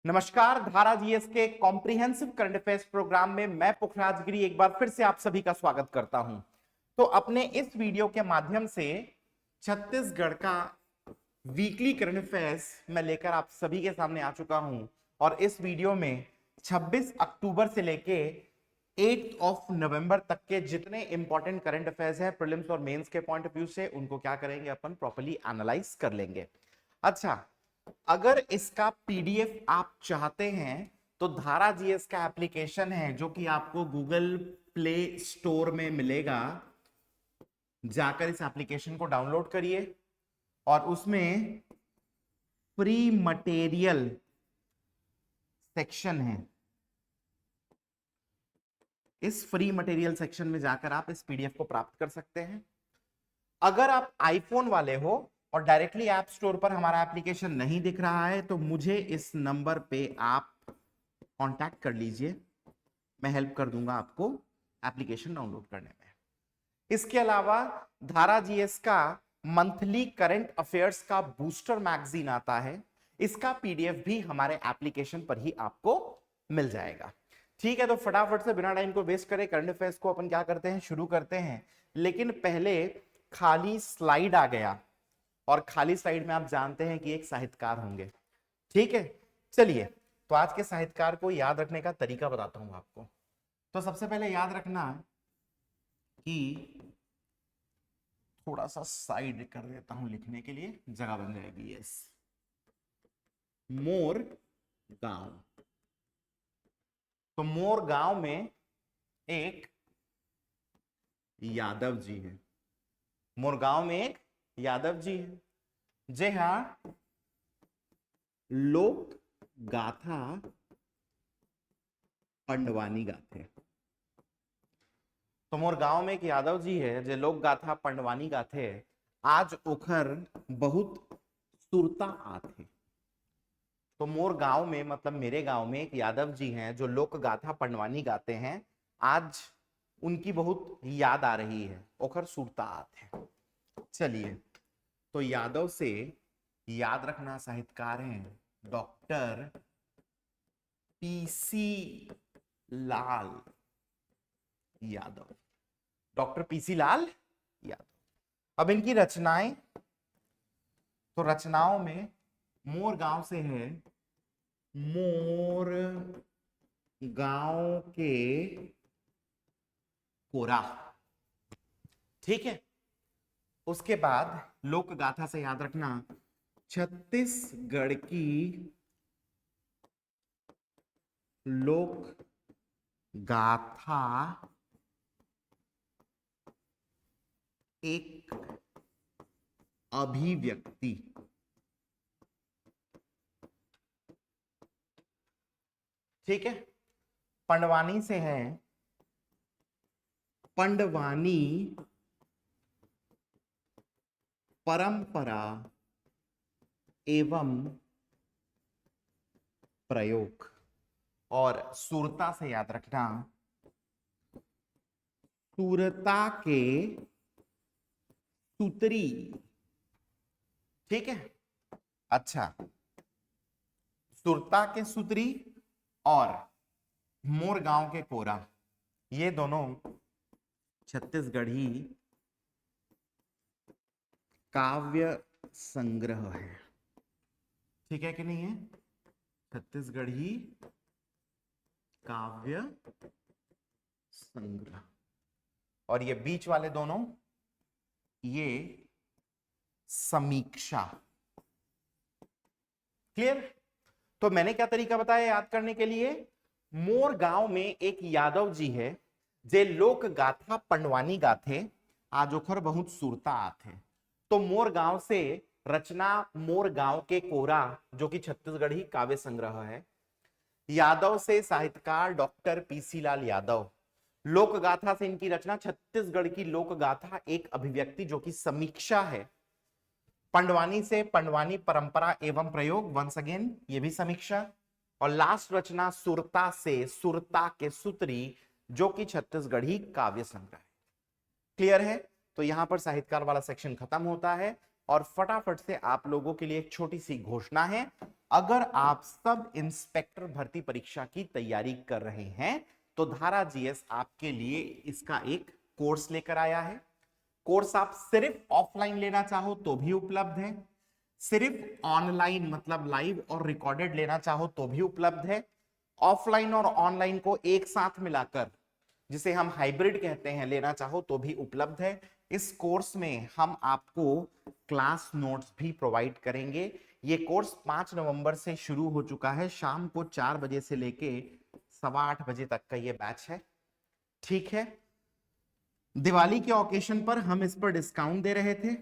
नमस्कार। धारा जीएस के कॉम्प्रिहेंसिव करंट अफेयर्स प्रोग्राम में मैं पुखराज गिरी एक बार फिर से आप सभी का स्वागत करता हूं। तो अपने इस वीडियो के माध्यम से छत्तीसगढ़ का वीकली करंट अफेयर्स मैं लेकर आप सभी के सामने आ चुका हूं और इस वीडियो में 26 अक्टूबर से लेके 8 नवंबर तक के जितने इंपॉर्टेंट करंट अफेयर्स हैं प्रीलिम्स और मेंस के पॉइंट ऑफ व्यू से उनको क्या करेंगे, अपन प्रॉपर्ली एनालाइज कर लेंगे। अच्छा, अगर इसका पीडीएफ आप चाहते हैं तो धारा जीएस का एप्लीकेशन है जो कि आपको गूगल प्ले स्टोर में मिलेगा। जाकर इस एप्लीकेशन को डाउनलोड करिए और उसमें फ्री मटेरियल सेक्शन है। इस फ्री मटेरियल सेक्शन में जाकर आप इस पीडीएफ को प्राप्त कर सकते हैं। अगर आप आईफोन वाले हो और डायरेक्टली ऐप स्टोर पर हमारा एप्लीकेशन नहीं दिख रहा है तो मुझे इस नंबर पे आप कांटेक्ट कर लीजिए, मैं हेल्प कर दूंगा आपको एप्लीकेशन डाउनलोड करने में। इसके अलावा धारा जीएस का मंथली करंट अफेयर्स का बूस्टर मैगजीन आता है, इसका पीडीएफ भी हमारे एप्लीकेशन पर ही आपको मिल जाएगा। ठीक है, तो फटाफट से बिना टाइम को वेस्ट करे करंट अफेयर्स को अपन क्या करते हैं, शुरू करते हैं। लेकिन पहले खाली स्लाइड आ गया और खाली स्लाइड में आप जानते हैं कि एक साहित्यकार होंगे। ठीक है, चलिए तो आज के साहित्यकार को याद रखने का तरीका बताता हूं आपको। तो सबसे पहले याद रखना कि थोड़ा सा साइड कर देता हूं लिखने के लिए, जगह बन जाएगी। यस, मोर गांव। तो मोर गांव में एक यादव जी है। मोर गांव में एक यादव जी है। जी हां, लोक गाथा पंडवानी गाथे। तो मोर गांव में एक यादव जी है जो लोक गाथा पंडवानी गाथे। आज ओखर बहुत सुरता आथे। तो मोर गांव में मतलब मेरे गांव में एक यादव जी हैं जो लोक गाथा पंडवानी गाते हैं। आज उनकी बहुत याद आ रही है, ओखर सुरता आथे। चलिए, तो यादव से याद रखना साहित्यकार हैं doctor PC Lal Yadav. Doctor PC Lal Yadav. अब इनकी रचनाएं, तो रचनाओं में मोर गांव से है मोर गांव के कोरा। ठीक है, उसके बाद लोक गाथा से याद रखना छत्तीसगढ़ की लोक गाथा एक अभिव्यक्ति। ठीक है, पंडवानी से है पंडवानी परंपरा एवं प्रयोग। और सुरता से याद रखना सुरता के सूत्री। ठीक है, अच्छा, सुरता के सूत्री और मोर गांव के कोरा, ये दोनों छत्तीसगढ़ी काव्य संग्रह है। ठीक है कि नहीं है, छत्तीसगढ़ी काव्य संग्रह। और ये बीच वाले दोनों ये समीक्षा। क्लियर? तो मैंने क्या तरीका बताया याद करने के लिए। मोर गांव में एक यादव जी है जे लोक गाथा पंडवानी गाथे, आज ओखर बहुत सुरता आथे। तो मोर गांव से रचना मोर गांव के कोरा जो कि छत्तीसगढ़ी काव्य संग्रह है। यादव से साहित्यकार डॉक्टर पीसी लाल यादव। लोक गाथा से इनकी रचना छत्तीसगढ़ की लोक गाथा एक अभिव्यक्ति जो कि समीक्षा है। पंडवानी से पंडवानी परंपरा एवं प्रयोग, वंस अगेन ये भी समीक्षा। और लास्ट रचना सुरता से सुरता के सूत्री जो कि छत्तीसगढ़ी काव्य संग्रह है। क्लियर है? तो यहां पर साहित्यकार वाला सेक्शन खत्म होता है और फटाफट से आप लोगों के लिए एक छोटी सी घोषणा है। अगर आप सब इंस्पेक्टर भर्ती परीक्षा की तैयारी कर रहे हैं तो धारा जीएस आपके लिए इसका एक कोर्स लेकर आया है। कोर्स आप सिर्फ ऑफलाइन लेना चाहो तो भी उपलब्ध है, सिर्फ ऑनलाइन मतलब लाइव और रिकॉर्डेड लेना चाहो तो भी उपलब्ध है। ऑफलाइन और ऑनलाइन को एक साथ मिलाकर, जिसे हम हाइब्रिड कहते हैं, लेना चाहो तो भी उपलब्ध है। इस कोर्स में हम आपको क्लास नोट्स भी प्रोवाइड करेंगे। ये कोर्स 5 नवंबर से शुरू हो चुका है। शाम को 4 बजे से लेके 8:15 बजे तक का ये बैच है। ठीक है, दिवाली के ओकेशन पर हम इस पर डिस्काउंट दे रहे थे।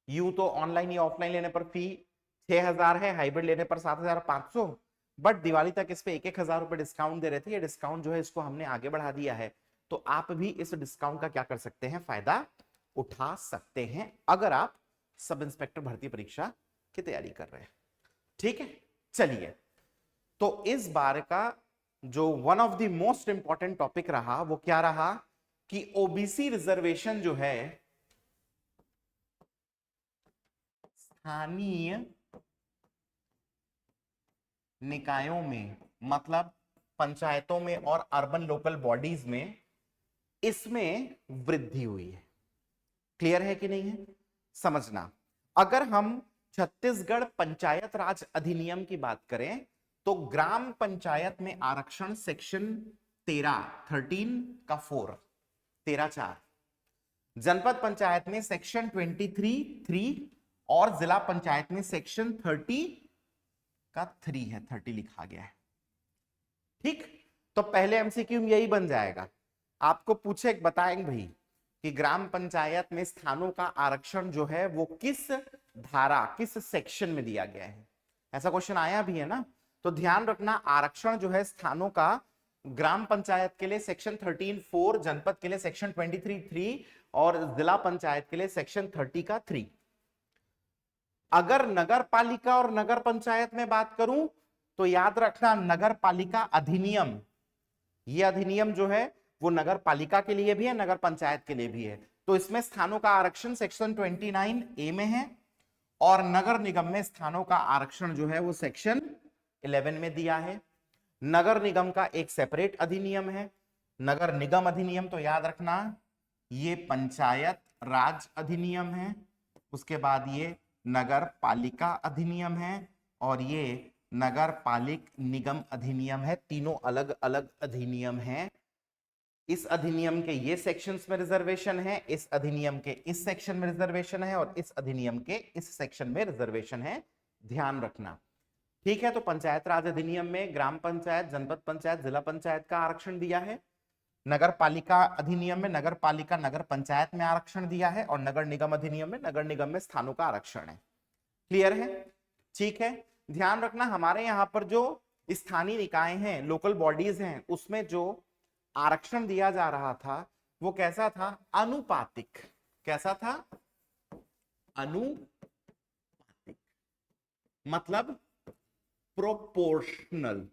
यूं तो ऑनलाइन या ऑफलाइन लेने पर फी 6,000 है, हाइब्रिड लेने पर 7,500, बट दिवाली तक इस पे 1,000 रुपए डिस्काउंट दे रहे थे। ये डिस्काउंट जो है इसको हमने आगे बढ़ा दिया है, तो आप भी इस डिस्काउंट का क्या कर सकते हैं, फायदा उठा सकते हैं अगर आप सब इंस्पेक्टर भर्ती परीक्षा की तैयारी कर रहे हैं। ठीक है, चलिए, तो इस बार का जो one of the most important topic रहा वो क्या रहा कि ओबीसी रिजर्वेशन जो है स्थानीय निकायों में, मतलब पंचायतों में और अर्बन लोकल बॉडीज में, इसमें वृद्धि हुई है। क्लियर है कि नहीं है? समझना, अगर हम छत्तीसगढ़ पंचायत राज अधिनियम की बात करें तो ग्राम पंचायत में आरक्षण सेक्शन 13 का 13(4), जनपद पंचायत में सेक्शन 23(3) और जिला पंचायत में सेक्शन 30 का 3 है, 30 लिखा गया है। ठीक, तो पहले एमसीक्यू में यही बन जाएगा, आपको पूछे बताएंगे भाई कि ग्राम पंचायत में स्थानों का आरक्षण जो है वो किस धारा, किस सेक्शन में दिया गया है। ऐसा क्वेश्चन आया भी है ना, तो ध्यान रखना, आरक्षण जो है स्थानों का ग्राम पंचायत के लिए सेक्शन 13(4), जनपद के लिए सेक्शन 23(3) और जिला पंचायत के लिए सेक्शन 30 का 3। अगर नगर पालिका और नगर पंचायत में बात करूं तो याद रखना, नगर पालिका अधिनियम, यह अधिनियम जो है वो नगर पालिका के लिए भी है, नगर पंचायत के लिए भी है। तो इसमें स्थानों का आरक्षण सेक्शन 29A में है और नगर निगम में स्थानों का आरक्षण जो है वो सेक्शन 11 में दिया है। नगर निगम का एक सेपरेट अधिनियम है, नगर निगम अधिनियम, तो याद रखना ये पंचायत राज अधिनियम है, उसके बाद ये नगर पालिका अधिनियम है और ये नगर पालिक निगम अधिनियम है। तीनों अलग अलग अधिनियम हैं। इस अधिनियम के ये सेक्शंस में रिजर्वेशन है, इस अधिनियम के इस सेक्शन में रिजर्वेशन है और इस अधिनियम के इस सेक्शन में रिजर्वेशन है, ध्यान रखना। ठीक है, तो पंचायत राज अधिनियम में ग्राम पंचायत, जनपद पंचायत, जिला पंचायत का आरक्षण दिया है। नगर पालिका अधिनियम में नगर पालिका, नगर पंचायत में आरक्षण दिया है और नगर निगम अधिनियम में नगर निगम में स्थानों का आरक्षण है। क्लियर है? ठीक है, ध्यान रखना, हमारे यहाँ पर जो स्थानीय निकाय हैं, लोकल बॉडीज हैं, उसमें जो आरक्षण दिया जा रहा था वो कैसा था, अनुपातिक। कैसा था? अनुपातिक, मतलब प्रोपोर्शनल।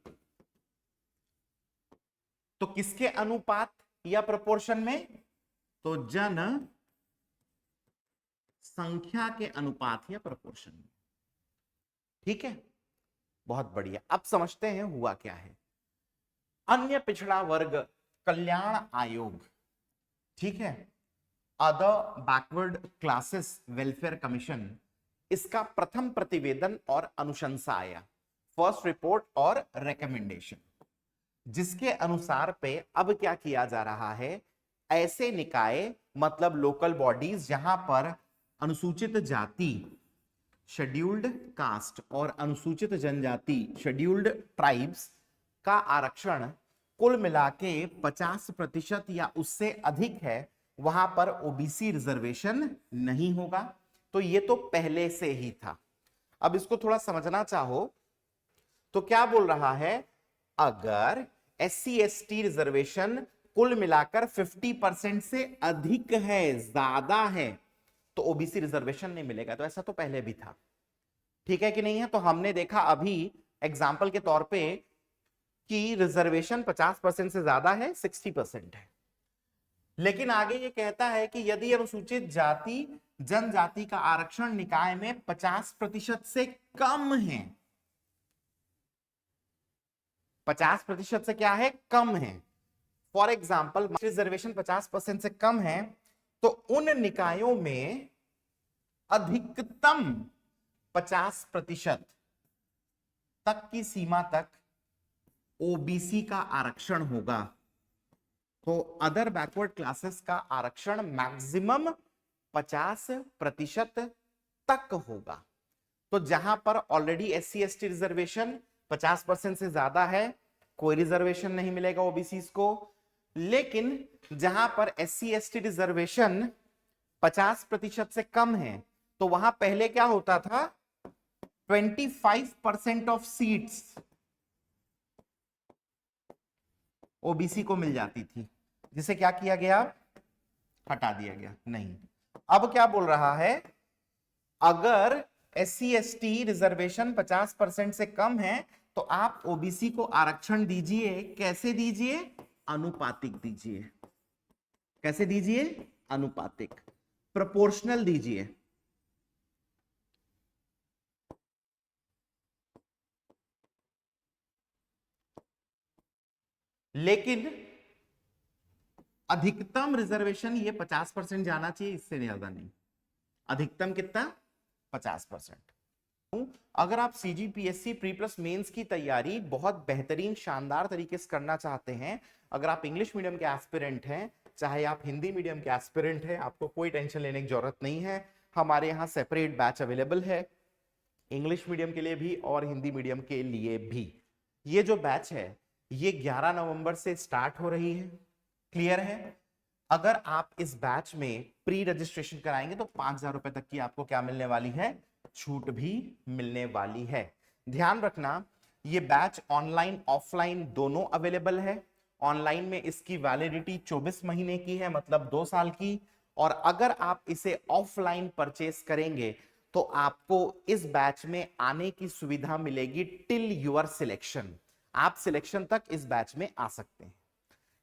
तो किसके अनुपात या प्रोपोर्शन में? तो जन संख्या के अनुपात या प्रोपोर्शन में। ठीक है, बहुत बढ़िया। अब समझते हैं हुआ क्या है। अन्य पिछड़ा वर्ग कल्याण आयोग, ठीक है, other backward classes welfare commission, इसका प्रथम प्रतिवेदन और अनुशंसा आया, फर्स्ट रिपोर्ट और रिकमेंडेशन, जिसके अनुसार पे अब क्या किया जा रहा है, ऐसे निकाय मतलब लोकल बॉडीज जहां पर अनुसूचित जाति शेड्यूल्ड कास्ट और अनुसूचित जनजाति शेड्यूल्ड ट्राइब्स का आरक्षण कुल मिला के 50% या उससे अधिक है, वहां पर ओबीसी रिजर्वेशन नहीं होगा। तो ये तो पहले से ही था। अब इसको थोड़ा समझना चाहो तो क्या बोल रहा है, अगर SC/ST रिजर्वेशन कुल मिलाकर 50% से अधिक है, ज्यादा है, तो ओबीसी रिजर्वेशन नहीं मिलेगा। तो ऐसा तो पहले भी था, ठीक है कि नहीं है? तो हमने देखा अभी एग्जाम्पल के तौर पे कि रिजर्वेशन 50% से ज्यादा है, 60% है। लेकिन आगे ये कहता है कि यदि अनुसूचित जाति जनजाति का आरक्षण निकाय में 50% से कम है, 50% से क्या है, कम है। फॉर एग्जाम्पल रिजर्वेशन 50% से कम है तो उन निकायों में अधिकतम 50% तक की सीमा तक ओबीसी का आरक्षण होगा। तो अदर बैकवर्ड क्लासेस का आरक्षण मैक्सिमम 50% तक होगा। तो जहां पर ऑलरेडी एससी एसटी रिजर्वेशन 50% से ज्यादा है, कोई रिजर्वेशन नहीं मिलेगा ओबीसी को। लेकिन जहां पर एससी एसटी रिजर्वेशन 50% से कम है तो वहां पहले क्या होता था, 25% ऑफ सीट्स ओबीसी को मिल जाती थी, जिसे क्या किया गया, हटा दिया गया। नहीं, अब क्या बोल रहा है, अगर एससी एसटी रिजर्वेशन 50% से कम है तो आप ओबीसी को आरक्षण दीजिए। कैसे दीजिए, अनुपातिक दीजिए। कैसे दीजिए, अनुपातिक, प्रोपोर्शनल दीजिए। लेकिन अधिकतम रिजर्वेशन ये 50% जाना चाहिए, इससे ज्यादा नहीं। अधिकतम कितना, 50%। अगर आप सीजीपीएससी प्री प्लस मेंस की तैयारी बहुत बेहतरीन शानदार तरीके से करना चाहते हैं, अगर आप इंग्लिश मीडियम के एस्पिरेंट हैं, चाहे आप हिंदी मीडियम के एस्पिरेंट हैं, आपको कोई टेंशन लेने की जरूरत नहीं है। हमारे यहाँ सेपरेट बैच अवेलेबल है, इंग्लिश मीडियम के लिए भी और हिंदी मीडियम के लिए भी। ये जो बैच है ये 11 नवंबर से स्टार्ट हो रही है। क्लियर है? अगर आप इस बैच में प्री रजिस्ट्रेशन कराएंगे तो 5,000 रुपए तक की आपको क्या मिलने वाली है, छूट भी मिलने वाली है। ध्यान रखना, ये बैच ऑनलाइन ऑफलाइन दोनों अवेलेबल है। ऑनलाइन में इसकी वैलिडिटी 24 महीने की है, मतलब 2 साल की। और अगर आप इसे ऑफलाइन परचेस करेंगे तो आपको इस बैच में आने की सुविधा मिलेगी टिल योर सिलेक्शन। आप सिलेक्शन तक इस बैच में आ सकते हैं।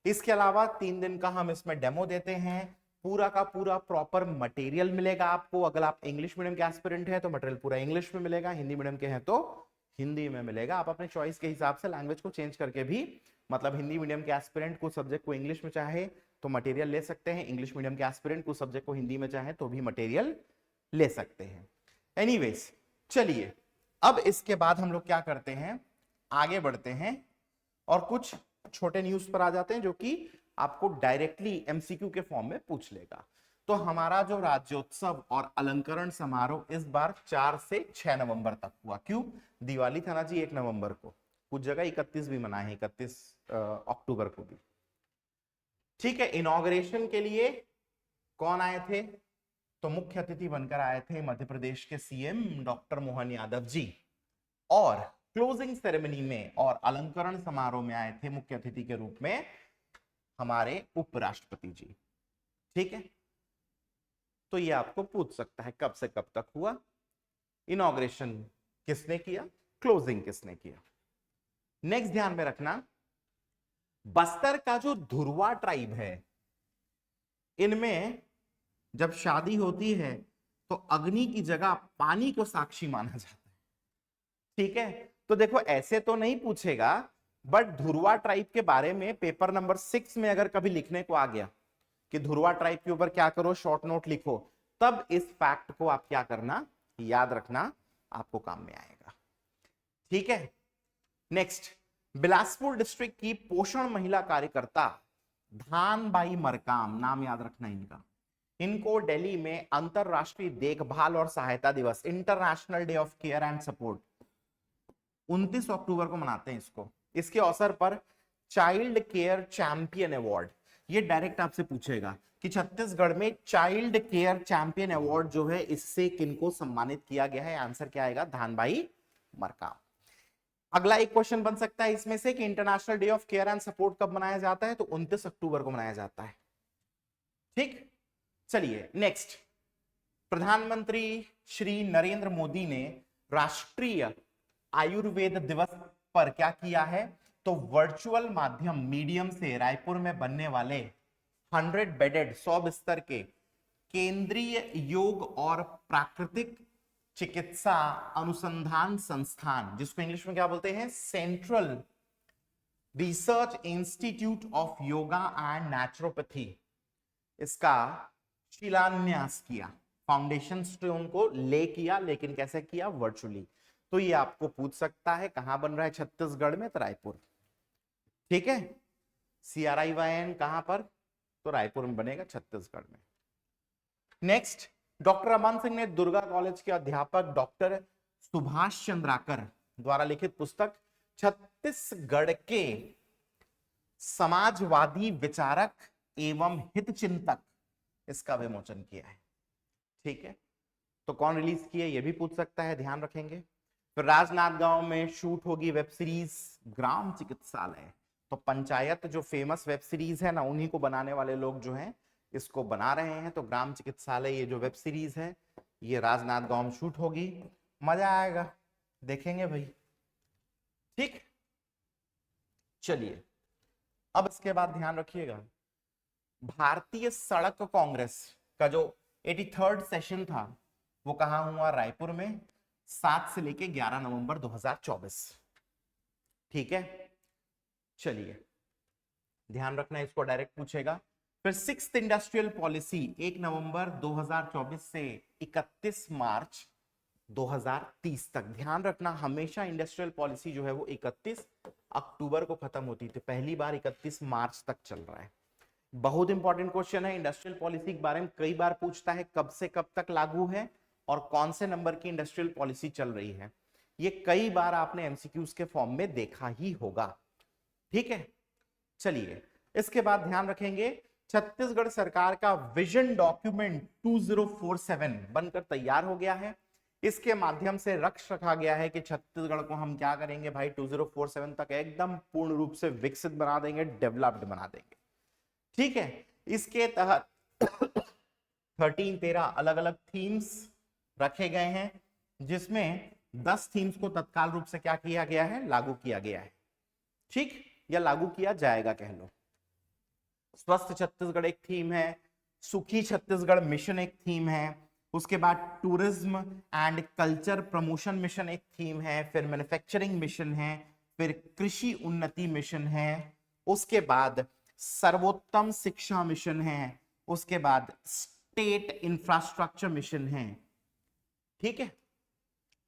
इसके अलावा 3 दिन का हम इसमें डेमो देते हैं, पूरा का पूरा प्रॉपर मटेरियल मिलेगा आपको। अगर आप इंग्लिश मीडियम के एस्पिरेंट हैं तो मटेरियल पूरा इंग्लिश में मिलेगा, हिंदी मीडियम के हैं तो हिंदी में मिलेगा। आप अपने चॉइस के हिसाब से लैंग्वेज को चेंज करके भी, मतलब हिंदी मीडियम के एस्पिरेंट को सब्जेक्ट को इंग्लिश में चाहे तो मटेरियल ले सकते हैं, इंग्लिश मीडियम के एस्पिरेंट को सब्जेक्ट को हिंदी में चाहे तो भी मटेरियल ले सकते हैं। एनीवेज, चलिए अब इसके बाद हम लोग क्या करते हैं, आगे बढ़ते हैं और कुछ छोटे न्यूज पर आ जाते हैं जो कि आपको डायरेक्टली एमसीक्यू के फॉर्म में पूछ लेगा। तो हमारा जो राज्योत्सव और अलंकरण समारोह इस बार 4 से 6 नवंबर तक हुआ। क्यों, दिवाली था ना जी 1 नवंबर को, कुछ जगह 31 भी मनाए हैं, 31 अक्टूबर को भी। ठीक है, इनॉग्रेशन के लिए कौन आए थे, तो मुख्य अतिथि बनकर आए थे मध्य प्रदेश के सीएम डॉक्टर मोहन यादव जी। और क्लोजिंग सेरेमनी में और अलंकरण समारोह में आए थे मुख्य अतिथि के रूप में हमारे उपराष्ट्रपति जी। ठीक है, तो ये आपको पूछ सकता है कब से कब तक हुआ, इनॉग्रेशन किसने किया, क्लोजिंग किसने किया। नेक्स्ट ध्यान में रखना, बस्तर का जो धुरवा ट्राइब है, इनमें जब शादी होती है तो अग्नि की जगह पानी को साक्षी माना जाता है। ठीक है, तो देखो ऐसे तो नहीं पूछेगा, बट धुरवा ट्राइब के बारे में पेपर नंबर 6 में अगर कभी लिखने को आ गया कि धुरवा ट्राइब के ऊपर क्या करो, शॉर्ट नोट लिखो, तब इस फैक्ट को आप क्या करना, याद रखना, आपको काम में आएगा। ठीक है, नेक्स्ट, बिलासपुर डिस्ट्रिक्ट की पोषण महिला कार्यकर्ता धानबाई मरकाम, नाम याद रखना इनका, इनको दिल्ली में अंतरराष्ट्रीय देखभाल और सहायता दिवस, international day of care and support, 29 अक्टूबर को मनाते हैं इसको। इसके अवसर पर चाइल्ड केयर चैंपियन अवार्ड, ये डायरेक्ट आपसे पूछेगा कि छत्तीसगढ़ में चाइल्ड केयर चैंपियन अवार्ड जो है इससे किनको सम्मानित किया गया है, आंसर क्या आएगा, धानबाई मरकाम। अगला एक क्वेश्चन बन सकता है इसमें से कि international day of care and support कब मनाया जाता है, तो 29 अक्टूबर को मनाया जाता है। ठीक, चलिए नेक्स्ट, प्रधानमंत्री श्री नरेंद्र मोदी ने राष्ट्रीय आयुर्वेद दिवस पर क्या किया है, तो वर्चुअल माध्यम मीडियम से रायपुर में बनने वाले 100 बेडेड 100 बिस्तर के केंद्रीय योग और प्राकृतिक चिकित्सा अनुसंधान संस्थान, जिसको इंग्लिश में क्या बोलते हैं, central research institute of yoga and naturopathy, इसका शिलान्यास किया। फाउंडेशन स्टोन को ले किया, लेकिन कैसे किया, वर्चुअली। तो ये आपको पूछ सकता है कहां बन रहा है, छत्तीसगढ़ में, तो रायपुर। ठीक है, CRIYN कहां पर, तो रायपुर में बनेगा, छत्तीसगढ़ में। नेक्स्ट, डॉक्टर अमन सिंह ने दुर्गा कॉलेज के अध्यापक डॉक्टर सुभाष चंद्राकर द्वारा लिखित पुस्तक छत्तीसगढ़ के समाजवादी विचारक एवं हितचिंतक, इसका विमोचन किया है। ठीक है, तो कौन रिलीज किया, ये भी पूछ सकता है, ध्यान रखेंगे। फिर राजनांदगांव में शूट होगी वेब सीरीज ग्राम चिकित्सालय। तो पंचायत जो फेमस वेब सीरीज है ना, उन्हीं को बनाने वाले लोग जो हैं इसको बना रहे हैं। तो ग्राम चिकित्सालय ये जो वेब सीरीज है ये राजनांदगांव में शूट होगी, मजा आएगा, देखेंगे भाई। ठीक, चलिए अब इसके बाद ध्यान रखिएगा, भारतीय सड़क कांग्रेस का जो 83rd सेशन था वो कहां हुआ, रायपुर में, 7 से लेके 11 नवंबर 2024। ठीक है, चलिए ध्यान रखना, इसको डायरेक्ट पूछेगा। फिर 6th इंडस्ट्रियल पॉलिसी 1 नवंबर 2024 से 31 मार्च 2030 तक। ध्यान रखना, हमेशा इंडस्ट्रियल पॉलिसी जो है वो 31 अक्टूबर को खत्म होती थी, पहली बार 31 मार्च तक चल रहा है। बहुत इंपॉर्टेंट क्वेश्चन है, इंडस्ट्रियल पॉलिसी के बारे में कई बार पूछता है, कब से कब तक लागू है और कौन से नंबर की इंडस्ट्रियल पॉलिसी चल रही है। ये कई बार आपने एमसीक्यूज के फॉर्म में देखा ही होगा। ठीक है, चलिए इसके बाद ध्यान रखेंगे, छत्तीसगढ़ सरकार का विजन डॉक्यूमेंट 2047 बनकर तैयार हो गया है। इसके माध्यम से लक्ष्य रखा गया है कि छत्तीसगढ़ को हम क्या करेंगे भाई, 2047 तक एकदम पूर्ण रूप से विकसित बना देंगे, डेवलप्ड बना देंगे। ठीक है, इसके तहत 13 अलग अलग थीम्स रखे गए हैं, जिसमें 10 थीम्स को तत्काल रूप से क्या किया गया है, लागू किया गया है। ठीक, या लागू किया जाएगा कह लो। स्वस्थ छत्तीसगढ़ एक थीम है, सुखी छत्तीसगढ़ मिशन एक थीम है, उसके बाद tourism and culture promotion mission एक थीम है, फिर मैन्युफैक्चरिंग मिशन है, फिर कृषि उन्नति मिशन है, उसके बाद सर्वोत्तम शिक्षा मिशन है, उसके बाद स्टेट इंफ्रास्ट्रक्चर मिशन है। ठीक है,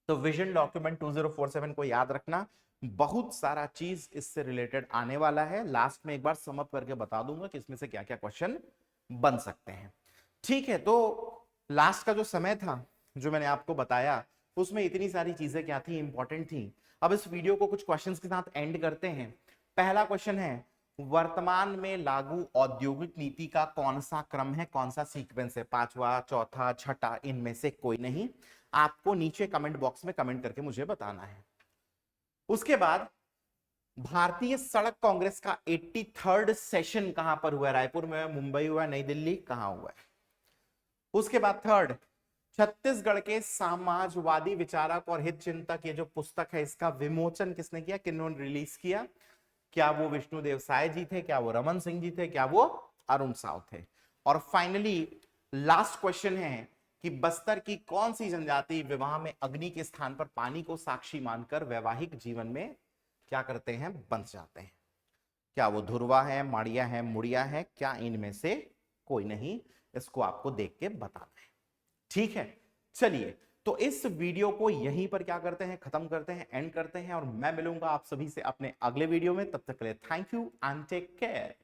तो विजन डॉक्यूमेंट 2047 को याद रखना, बहुत सारा चीज इससे रिलेटेड आने वाला है। लास्ट में एक बार सम अप करके बता दूंगा कि इसमें से क्या क्या क्वेश्चन बन सकते हैं। ठीक है, तो लास्ट का जो समय था जो मैंने आपको बताया, उसमें इतनी सारी चीजें क्या थी, इंपॉर्टेंट थी। अब इस वीडियो को कुछ क्वेश्चंस के साथ एंड करते हैं। पहला क्वेश्चन है, वर्तमान में लागू औद्योगिक नीति का कौन सा क्रम है, कौन सा सीक्वेंस है, 5वां, चौथा, छठा, इनमें से कोई नहीं। आपको नीचे कमेंट बॉक्स में कमेंट करके मुझे बताना है। उसके बाद भारतीय सड़क कांग्रेस का 83rd सेशन कहां पर हुआ है, रायपुर में, मुंबई हुआ, नई दिल्ली, कहां हुआ है। उसके बाद थर्ड, छत्तीसगढ़ के समाजवादी विचारक और हित चिंतक, ये जो पुस्तक है इसका विमोचन किसने किया, किन्होंने रिलीज किया, क्या वो विष्णुदेव साय जी थे, क्या वो रमन सिंह जी थे, क्या वो अरुण साव थे। और फाइनली लास्ट क्वेश्चन है कि बस्तर की कौन सी जनजाति विवाह में अग्नि के स्थान पर पानी को साक्षी मानकर वैवाहिक जीवन में क्या करते हैं, बंध जाते हैं। क्या वो धुरवा है, माड़िया है, मुड़िया है, क्या इनमें से कोई नहीं, इसको आपको देख के बताना है। ठीक है, चलिए तो इस वीडियो को यहीं पर क्या करते हैं, खत्म करते हैं, एंड करते हैं, और मैं मिलूंगा आप सभी से अपने अगले वीडियो में। तब तक के लिए thank you and take care.